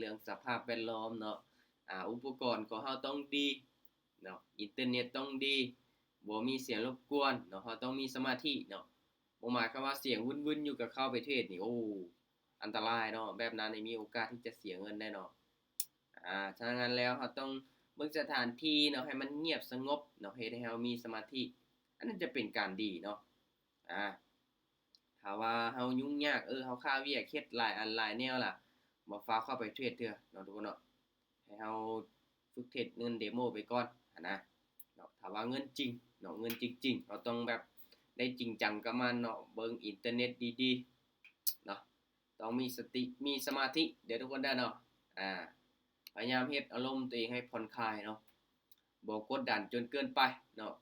เรื่องสภาพแวดล้อมเนาะอุปกรณ์ของเฮาต้องดีเนาะอินเทอร์เน็ตต้องดีบ่มีเสียงรบกวนเนาะเฮาต้องมีสมาธิเนาะบ่หมายความว่าเสียงวุ่นๆอยู่กับเข้าไปเทศนี่โอ้อันตรายเนาะแบบนั้นนี่มีโอกาสที่จะเสียเงินได้เนาะฉะนั้นแล้วเราต้องเบิ่งสถานที่เนาะให้มันเงียบสงบเนาะเฮ็ดให้เรามีสมาธิอันนั้นจะเป็นการดีเนาะอ่าถ้าว่าเรายุ่งยากเราคาเวียกเฮ็ดหลายอันหลายแนวล่ะบ่ฟ้าวเข้าไปเทรดเทื่อเนาะทุกคนเนาะให้เราฝึกเทรดเงินเดโมไปก่อนนะเนาะถ้าว่าเงินจริงเนาะเงินจริงๆเราต้องแบบได้จริงจังกับมันเนาะเบิ่งอินเทอร์เน็ตดีๆเนาะต้องมีสติมีสมาธิเดี๋ยวทุกคนได้เนาะอ่า พยายามเฮ็ดอารมณ์ตัวเองให้ผ่อนคลายเนาะบ่กดดันจนเกินไปเนาะ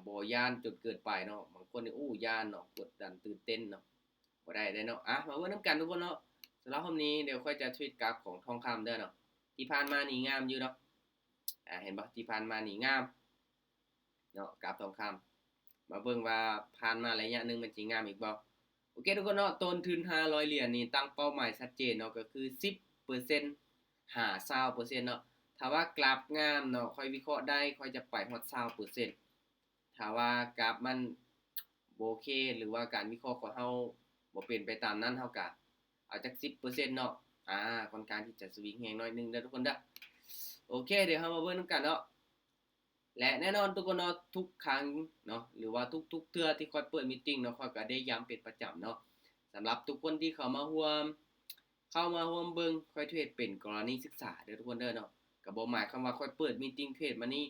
บ่ย้านจนเกินไปเนาะบางคนนี่ย้านเนาะกดดันตื่นเต้นเนาะบ่ได้เด้เนาะมาเบิ่งนำกันทุกคนเนาะสำหรับรอบนี้เดี๋ยวค่อยจะทวิตกราฟของทองคำเด้อเนาะที่ผ่านมานี่งามอยู่เนาะเห็นบ่ที่ผ่านมานี่งามเนาะกราฟทองคำมาเบิ่งว่าผ่านมาระยะหนึงมันสิงามอีกบ่โอเคทุกคนเนาะต้นทุน500เหรียญนี่ตั้งเป้าหมายชัดเจนเนาะก็คือ10% 20%เนาะถ้าว่ากราฟงามเนาะค่อยวิเคราะห์ได้ค่อยจะไปฮอด20%ถ้าว่ากราฟมันบ่โอเคหรือว่าการวิเคราะห์ของเฮาบ่เป็นไปตามนั้นเฮาก็เอาจัก10%เนาะค่อนข้างที่จะสวิงแรงน้อยนึงเด้อทุกคนเด้อโอเคเดี๋ยวเรามาเบิ่งนำกันเนาะและแน่นอนทุกคนเนาะทุกครั้งเนาะหรือว่าทุกๆเทื่อที่ค่อยเปิดมีตติงเนาะค่อยก็ได้ย้ำเป็นประจำเนาะสำหรับทุกคนที่เข้ามาร่วมเบิ่งค่อยเทรดเป็นกรณีศึกษาเด้อทุกคนเด้อเนาะก็บ่หมายความว่าค่อยเปิดมีตติงเทรดมานี่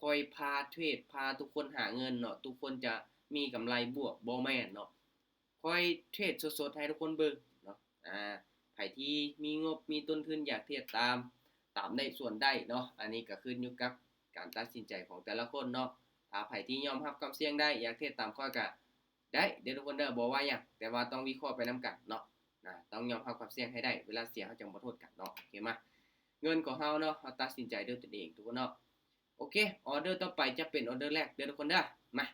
ค่อยพาเทรดพาทุกคนหาเงินเนาะทุกคนจะมีกำไรบวกบ่แม่นเนาะค่อยเทรดสดๆให้ทุกคนเบิ่งเนาะไผที่มีงบมีต้นทุนอยากเทรดตามได้ส่วนได้เนาะอันนี้ก็ขึ้นอยู่กับการตัดสินใจของแต่ละคนเนาะถ้าไผที่ยอมรับความเสี่ยงได้อยากเทรดตามค่อยก็ได้เด้อทุกคนเด้อบ่ว่าหยังแต่ว่าต้องวิเคราะห์ไปนำกันเนาะต้องยอมรับความเสี่ยงให้ได้เวลาเสี่ยงเขาจังบ่โทษกันเนาะโอเคมาเงินของเฮาเนาะเฮาตัดสินใจด้วยตนเองทุกคนเนาะโอเคออเดอร์ต่อไปจะเป็นออเดอร์แรกเด้อทุกคนเด้อมา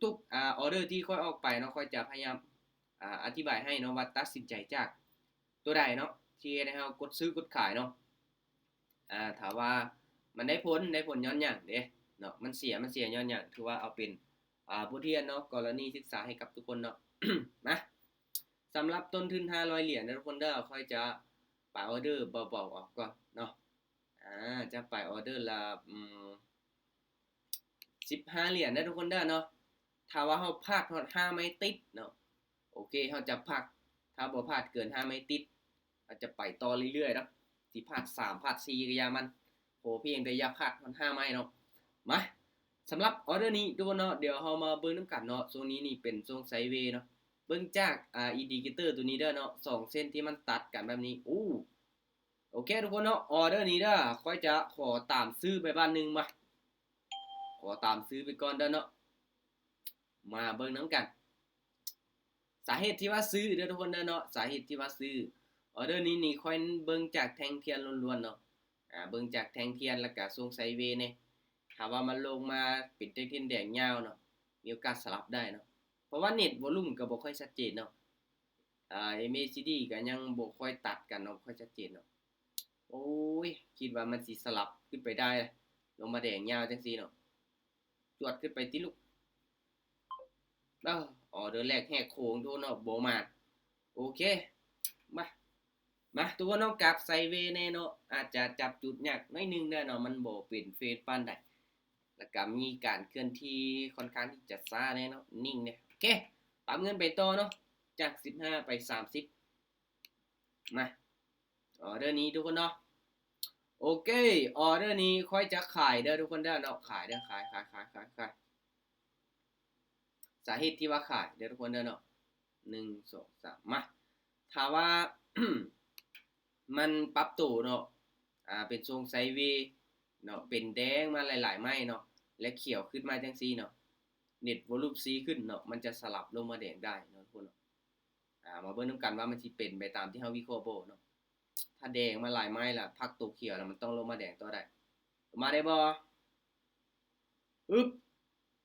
ทุกๆออเดอร์ที่ค่อยออกไปเนาะค่อยจะพยายามอธิบายให้เนาะว่าตัดสินใจจากตัวใดเนาะที่ให้เฮากดซื้อกดขายเนาะถ้าว่ามันได้ผลย้อนหยังเด้เนาะมันเสียย้อนหยังถือว่าเอาเป็นบทเรียนเนาะกรณีศึกษาให้กับทุกคนเนาะ มาสำหรับต้นทุน500เหรียญนะทุกคนเด้อค่อยจะไปออเดอร์เบาๆออกก่อนเนาะจะไปออเดอร์ละ15เหรียญนะทุกคนเด้อเนาะถ้าว่าเฮาพลาดฮอด5ไม้ติดเนาะโอเคเฮาจะพักถ้าบ่พลาดเกิน5ไม้ติดอาจจะไปต่อเรื่อยๆเนาะสิพลาด3พลาด4ก็อย่ามันโหเพียงแต่อย่าพลาดฮอด5ไม้เนาะมาสำหรับออเดอร์นี้ทุกคนเนาะเดี๋ยวเฮามาเบิ่งนำกันเนาะโซนนี้นี่เป็นทรงไซด์เวย์เนาะเบิ่งจากอินดิเคเตอร์ตัวนี้เด้อเนาะ2เส้นที่มันตัดกันแบบนี้โอเคทุกคนเนาะออเดอร์นี้เด้อค่อยจะขอตามซื้อไปบ้านนึงมาขอตามซื้อไปก่อนเด้อเนาะมาเบิ่งนำกันสาเหตุที่ว่าซื้อเด้อทุกคนเด้อเนาะสาเหตุที่ว่าซื้อออเดอร์นี้นี่ค่อยเบิ่งจากแท่งเทียนล้วนๆเนาะเบิ่งจากแท่งเทียนแล้วก็ทรงไซด์เวย์เนี่ยถ้าว่ามันลงมาเป็นแท่งเทียนแดงยาวเนาะมีโอกาสสลับได้เนาะเพราะว่าเน็ตวอลลุ่มก็บ่ค่อยชัดเจนเนาะMACD ก็ยังบ่ค่อยตัดกันเนาะค่อยชัดเจนเนาะโอ้ยคิดว่ามันสิสลับขึ้นไปได้ลงมาแดงยาวจังซี่เนาะจวดขึ้นไปติลูกออเดอร์แรกแหกโค้งทุกคนเนาะบ่มาโอเคมาทุกคนเนาะกราฟไซด์เวย์แน่เนาะอาจจะจับจุดยากหน่อยนึงเด้อเนาะมันบ่เป็นเฟซปานใดแล้วก็มีการเคลื่อนที่ค่อนข้างที่จะช้าแน่เนาะนิ่งเนี่ยโอเคปรับเงินไปต่อเนาะจาก15ไป30มาออเดอร์นี้ทุกคนเนาะโอเคออเดอร์นี้ค่อยจะขายเด้อทุกคนเด้อเนาะขายเด้อขายสาเหตุที่ว่าขายเด้อทุกคนเด้อเนาะ1 2 3มาถ้าว่า มันปรับตัวเนาะเป็นทรงไซด์เวย์เนาะเป็นแดงมาหลายๆไม้เนาะและเขียวขึ้นมาจังซี่เนาะเน็ตวอลลุ่มซีขึ้นเนาะมันจะสลับลงมาแดงได้เนาะทุกคนเนาะมาเบิ่งนำกันว่ามันสิเป็นไปตามที่เฮาวิเคราะห์บ่เนาะถ้าแดงมาหลายไม้ล่ะพักตัวเขียวแล้วมันต้องลงมาแดงต่อได้มาได้บ่อึ๊บ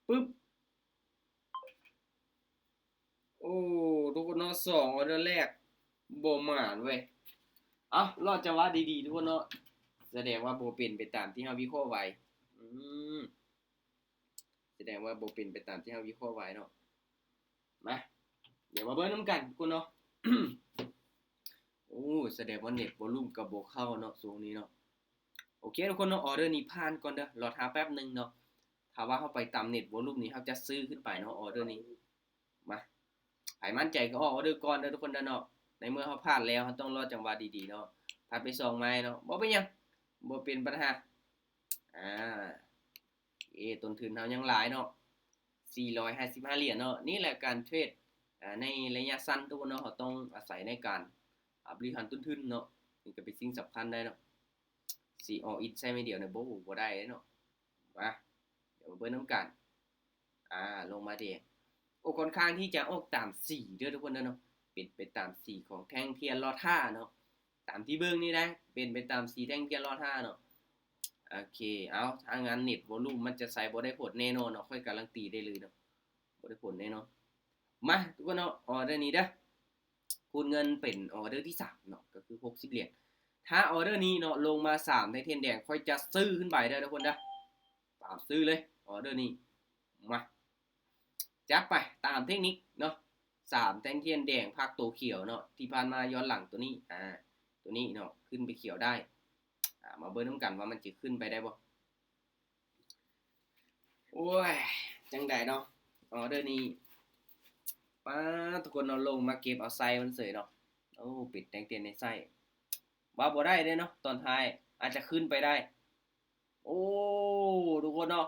ปึ๊บโอ้ทุกคนเนาะ2ออเดอร์แรกบ่หมานเว้ย รอดจังหวะดีๆทุกคนเนาะแสดงว่าบ่เป็นไปตามที่เฮาวิเคราะห์ไว้อืมแสดงว่าบ่เป็นไปตามที่เฮาวิเคราะห์ไว้เนาะมาเดี๋ยวมาเบิ่งนำกันทุกคนเนาะ โอ้แสดงว่าเน็ตวอลลุ่มก็บ่เข้าเนาะช่วงนี้เนาะโอเคทุกคนเนาะออเดอร์นี้ผ่านก่อนเด้อรอท่าแป๊บนึงเนาะถ้าว่าเฮาไปตามเน็ตวอลลุ่มนี้เฮาจะซื้อขึ้นไปเนาะออเดอร์นี้มาไผมั่นใจก็ออเดอร์ก่อนเด้อทุกคนเด้อเนาะในเมื่อเฮาพลาดแล้วเฮาต้องรอจังหวะดีๆเนาะพลาดไป2ไม้เนาะบ่เป็นหยังบ่เป็นปัญหาอ่าต้นทุนเฮายังหลายเนาะ455เหรียญเนาะนี่แหละการเทรดในระยะสั้นทุกคนเนาะเราต้องอาศัยในการบริหารต้นทุนเนาะนี่ก็เป็นสิ่งสำคัญได้เนาะสีอออิทใช่ไม่เดียวเนี่ยบ่ได้เนาะมาเดี๋ยวมาเบิ่งน้ำกันลงมาแดงค่อนข้างที่จะออกตามสีเด้อทุกคนเนาะเป็นไปตามสีของแท่งเทียนลอท่าเนาะตามที่เบิ่งนี่นะเป็นไปตามสีแท่งเทียนลอท่าเนาะโอเคเอาถ้างั้นเน็ตวอลลุ่มมันจะใส่บ่ได้ผลแน่นอนเนาะค่อยการันตีได้เลยเนาะบ่ได้ผลแน่นอนมาทุกคนเนาะออเดอร์นี้เด้อคูณเงินเป็นออเดอร์ที่3เนาะก็คือ60เหรียญถ้าออเดอร์นี้เนาะลงมา3ในเทียนแดงค่อยจะซื้อขึ้นไปเด้อทุกคนเด้อตามซื้อเลยออเดอร์นี้มาจัดไปตามเทคนิคเนาะ3แท่งเทียนแดงพักตัวเขียวเนาะที่ผ่านมาย้อนหลังตัวนี้ตัวนี้เนาะขึ้นไปเขียวได้มาเบิ่งนำกันว่ามันจะขึ้นไปได้บ่โอ้ยจังได๋เนาะออเดอร์นี้ป๊าทุกคนเอาลงมาเก็บเอาไส้มันเสยเนาะโอ้ปิดแดงเตียนในไส้ว่าบ่ได้เด้เนาะตอนท้ายอาจจะขึ้นไปได้โอ้ทุกคนเนาะ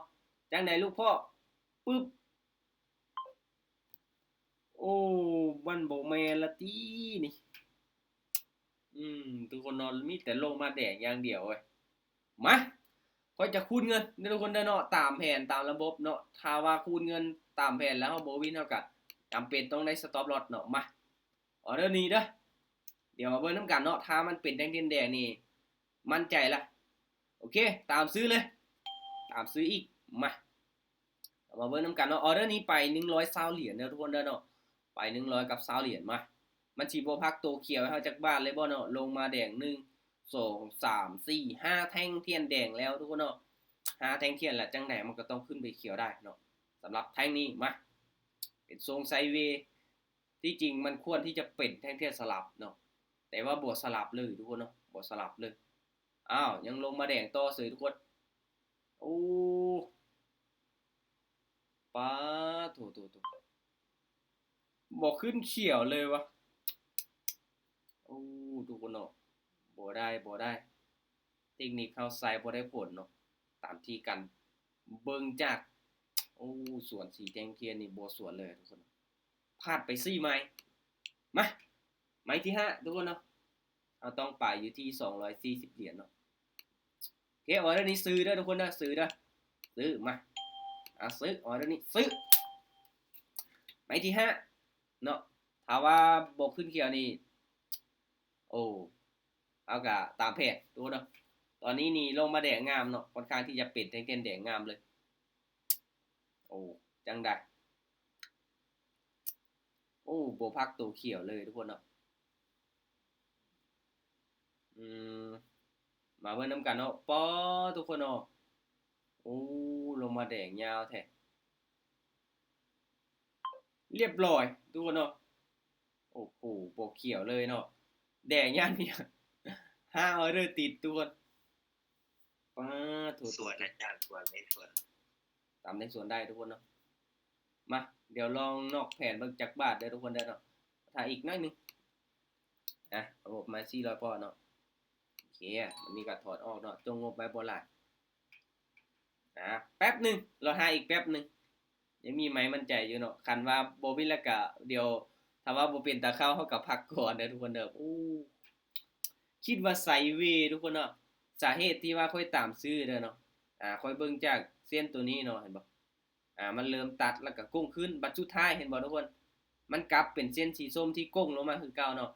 จังไดลูกพ่อปึ๊บโอ้มันบ่แม่นละตินี่ทุกคนเนาะมีแต่ลงมาแดงอย่างเดียวเว้ยมาค่อยจะคูณเงินเด้อทุกคนเด้อเนาะตามแผนตามระบบเนาะถ้าว่าคูณเงินตามแผนแล้วเฮาบ่วินเฮาก็จำเป็นต้องได้ stop loss เนาะมาออเดอร์นี้เด้อเดี๋ยวมาเบิ่งนำกันเนาะถ้ามันเป็นแดงๆนี่มั่นใจละโอเคตามซื้อเลยตามซื้ออีกมาเบิ่งนำกันเนาะออเดอร์นี้ไป120เหรียญเด้อทุกคนเด้อเนาะไป100กับ20เหรียญมามันสิบ่พักตัวเขียวให้เฮาจักบาทเลยบ่เนาะลงมาแดง1 2 3 4 5แท่งเทียนแดงแล้วทุกคนเนาะ5แท่งเทียนแล้วจังได๋มันก็ต้องขึ้นไปเขียวได้เนาะสำหรับแท่งนี้มาเป็นทรงไซด์เวย์ที่จริงมันควรที่จะเป็นแท่งเทียนสลับเนาะแต่ว่าบ่สลับเลยทุกคนเนาะบ่สลับเลยยังลงมาแดงต่อเสยทุกคนโอ้ป๊าโถบ่ขึ้นเขียวเลยวะโอ้ทุกคนเนาะบ่ได้เทคนิคเฮาใส่บ่ได้ผลเนาะตามที่กันเบิ่งจากโอ้สวนสีแดงเทียนนี่บ่สวนเลยทุกคนพลาดไป4ไม้มาไม้ที่5ทุกคนเนาะเราต้องไปอยู่ที่240เหรียญเนาะโอเคออเดอร์นี้ซื้อเด้อทุกคนนะซื้อเด้อซื้อมาซื้อออเดอร์นี้ซื้อไม้ที่5เนาะถ้าว่าบ่ขึ้นเขียวนี่โอ้เอากะตามแผนทุกคนเนาะตอนนี้นี่ลงมาแดงงามเนาะค่อนข้างที่จะเป็นแท่งๆแดงงามเลยโอ้จังได๋โอ้บ่พักตัวเขียวเลยทุกคนเนาะมาเบิ่งนำกันเนาะป๊อทุกคนเนาะโอ้ลงมาแดงยาวแท้เรียบร้อยทุกคนเนาะโอ้โหบ่เขียวเลยเนาะแดงอย่างเดียว5ออเดอร์ติดทุกคนป๊าโถสวนอาจารย์สวนไม่สวนตามในสวนได้ทุกคนเนาะมาเดี๋ยวลองนอกแผนเบิ่งจักบาทเด้อทุกคนเด้อเนาะถ้าอีกหน่อยนึงระบบมา400พอเนาะโอเควันนี้ก็ถอดออกเนาะจงงบไว้บ่หลายแป๊บนึงรอหาอีกแป๊บนึงยังมีไหมมั่นใจอยู่เนาะคันว่าบ่มีแล้วก็เดี๋ยวถ้าว่าบ่เป็นตาเข้าเฮาก็พักก่อนเด้อทุกคนเด้อโอ้คิดว่าไซด์เวย์ทุกคนเนาะสาเหตุที่ว่าค่อยตามซื้อเด้อเนาะค่อยเบิ่งจากเส้นตัวนี้เนาะเห็นบ่มันเริ่มตัดแล้วก็ก้งขึ้นบัดสุดท้ายเห็นบ่ทุกคนมันกลับเป็นเส้นสีส้มที่ก้งลงมาคือเก่าเนาะ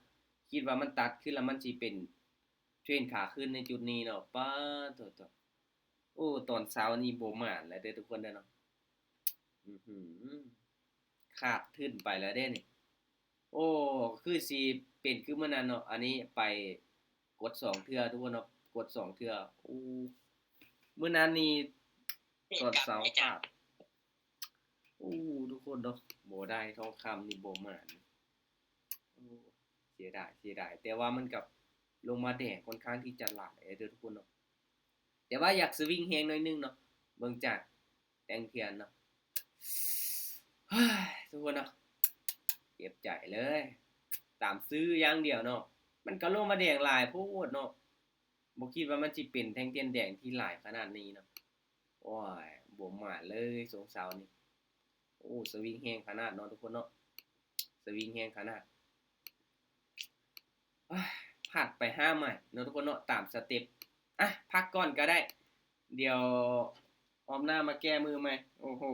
คิดว่ามันตัดขึ้นแล้วมันสิเป็นเทรนขาขึ้นในจุดนี้เนาะป๊าโถโอ้ตอนเช้านี้บ่ม่านแล้วเด้อทุกคนเด้อเนาะขาดทึ้นไปแล้วเด้นี่โอ้คือสิเป็นคือมื้อนั้นเนาะอันนี้ไป กด2เทื่อทุกคนเนาะกด2เทื่ออู้มื้อนั้นนี่ตอนเช้าพลาดอู้ทุกคนเนาะบ่ได้ทองคำนี่บ่หมานอู้เสียดายแต่ว่ามันกับลงมาแดงค่อนข้างที่จะหลายเด้อทุกคนเนาะแต่ว่าอยากสวิงแฮงหน่อยนึงเนาะเบิ่งจากแตงเทียนเนาะ ทุกคนเนาะเจ็บใจเลยตามซื้ออย่างเดียวเนาะมันก็ลงมาแดงหลายโพดเนาะบ่คิดว่ามันสิเป็นแท่งเทียนแดงที่หลายขนาดนี้เนาะโอ้ยบ่มาเลยสงสารนี่โอ้สวิงแฮงขนาดเนาะทุกคนเนาะสวิงแฮงขนาดพลาดไป5ใหม่เนาะทุกคนเนาะตามสเต็ปพักก่อนก็ได้เดี๋ยวออมหน้ามาแก้มือใหม่โอ้โห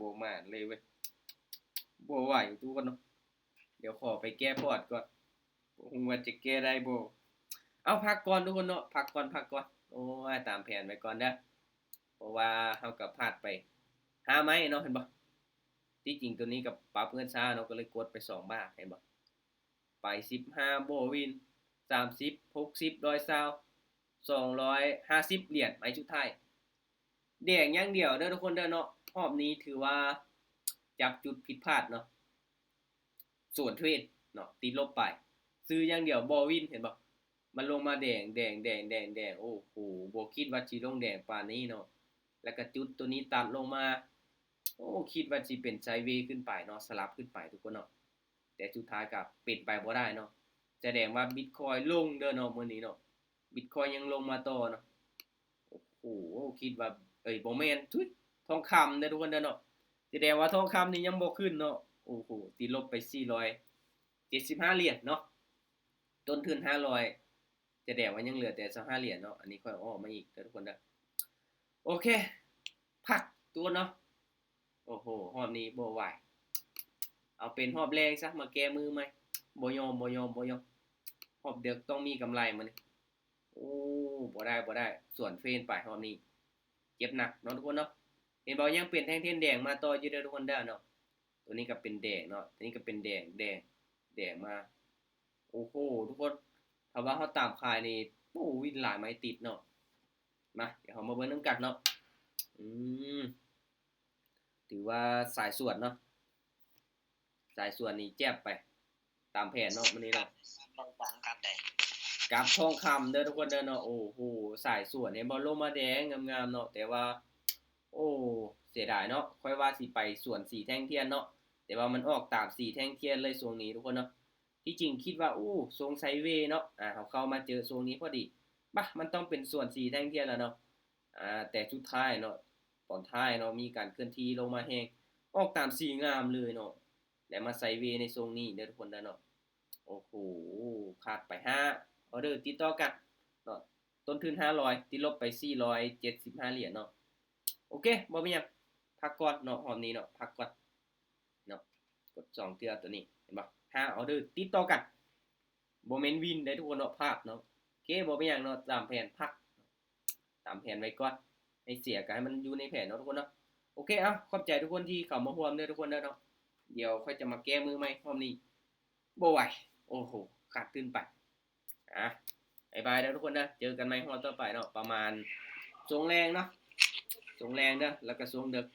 บ่มาเลยเว้ยบ่ไหวทุกคนเนาะเดี๋ยวขอไปแก้พอร์ตก่อนบ่ฮู้ว่าจะแก้ได้บ่เอาพักก่อนทุกคนเนาะพักก่อนโอ้ยตามแผนไว้ก่อนเด้อเพราะว่าเฮาก็พลาดไป5ไม้เนาะเห็นบ่ที่จริงตัวนี้ก็ปรับเงินช้าเนาะก็เลยกดไป2บาทเห็นบ่ไป15บ่วิน30 60 120 250เหรียญไม้สุดท้ายแดงอย่างเดียวเด้อทุกคนเด้อเนาะรอบนี้ถือว่าจับจุดผิดพลาดเนาะส่วนเทรดเนาะติดลบไปซื้ออย่างเดียวบ่วินเห็นบ่มันลงมาแดงโอ้โหบ่คิดว่าสิลงแดงปานนี้เนาะแล้วก็จุดตัวนี้ตัดลงมาโอ้คิดว่าสิเป็นไซด์เวย์ขึ้นไปเนาะสลับขึ้นไปทุกคนเนาะแต่สุดท้ายก็เป็นไปบ่ได้เนาะแสดงว่า Bitcoin ลงเด้อเนาะมื้อนี้เนาะ Bitcoin ยังลงมาต่อเนาะโอ้โหคิดว่าบ่แม่นทุยทองคำเด้อทุกคนเด้อเนาะแสดงว่าทองคำนี่ยังบ่ขึ้นเนาะโอ้โหติดลบไป475เหรียญเนาะต้นทุน500แสดงว่ายังเหลือแต่25เหรียญเนาะอันนี้ค่อยออกมาอีกเด้อทุกคนเด้อโอเคพักตัวเนาะโอ้โหรอบนี้บ่ไหวเอาเป็นรอบแรกซะมาแก้มือใหม่บ่ยอมรอบเดึกต้องมีกำไรมื้อนี้โอ้บ่ได้ส่วนเฟนไปรอบนี้เจ็บหนักเนาะทุกคนเนาะเห็นบ่ยังเป็นแท่งเทียนแดงมาต่ออยู่เด้อทุกคนเด้อเนาะตัวนี้ก็เป็นแดงเนาะตัวนี้ก็เป็นแดงมาโอ้โหทุกคนถ้าว่าเฮาตามขายนี่โอ้วินหลายไม้ติดเนาะมาเดี๋ยวเฮามาเบิ่งนำกันเนาะอืมถือว่าสายสวดเนาะสายสวดนี่แจ๊บไปตามแผนเนาะมื้อนี้เนาะ ลงฟังครับได้ กับทองคำเด้อทุกคนเด้อเนาะโอ้โหสายสวนเห็นบ่ลงมาแดงงามๆเนาะแต่ว่าโอ้เสียดายเนาะค่อยว่าสิไปสวนสีแท่งเทียนเนาะแต่ว่ามันออกตามสีแท่งเทียนเลยช่วงนี้ทุกคนเนาะที่จริงคิดว่าทรงไซด์เวย์เนาะเขาเข้ามาเจอช่วงนี้พอดีมันต้องเป็นส่วนสีแท่งเทียนแล้วเนาะแต่สุดท้ายเนาะตอนท้ายเนาะมีการเคลื่อนที่ลงมาแฮงออกตามสีงามเลยเนาะแล้วมาไซด์เวย์ในทรงนี้เด้อทุกคนเด้อเนาะโอ้โหพลาดไป5ออเดอร์ติดต่อกันเนาะต้นทุน500ติดลบไป475เหรียญเนาะโอเคบ่มีหยังพักก่อนเนาะรอบนี้เนาะพักก่อนเนาะกด2เทื่อตัวนี้เห็นบ่5ออเดอร์ติดต่อกันบ่แม่นวินได้ทุกคนเนาะพลาดเนาะโอเคบ่มีหยังเนาะตามแผนพักตามแผนไว้ก่อนให้เสียก็ให้มันอยู่ในแผนเนาะทุกคนเนาะโอเคขอบใจทุกคนที่เข้ามาร่วมเด้อทุกคนเด้อเนาะเดี๋ยวค่อยจะมาแก้มือใหม่รอบนี้บ่ไหวโอ้โหขาดทุนไปบ๊ายบายแล้วทุกคนนะเจอกันใหม่ฮอดต่อไปเนาะประมาณสงแรงเนาะสงแรงเด้อแล้วก็สงดึก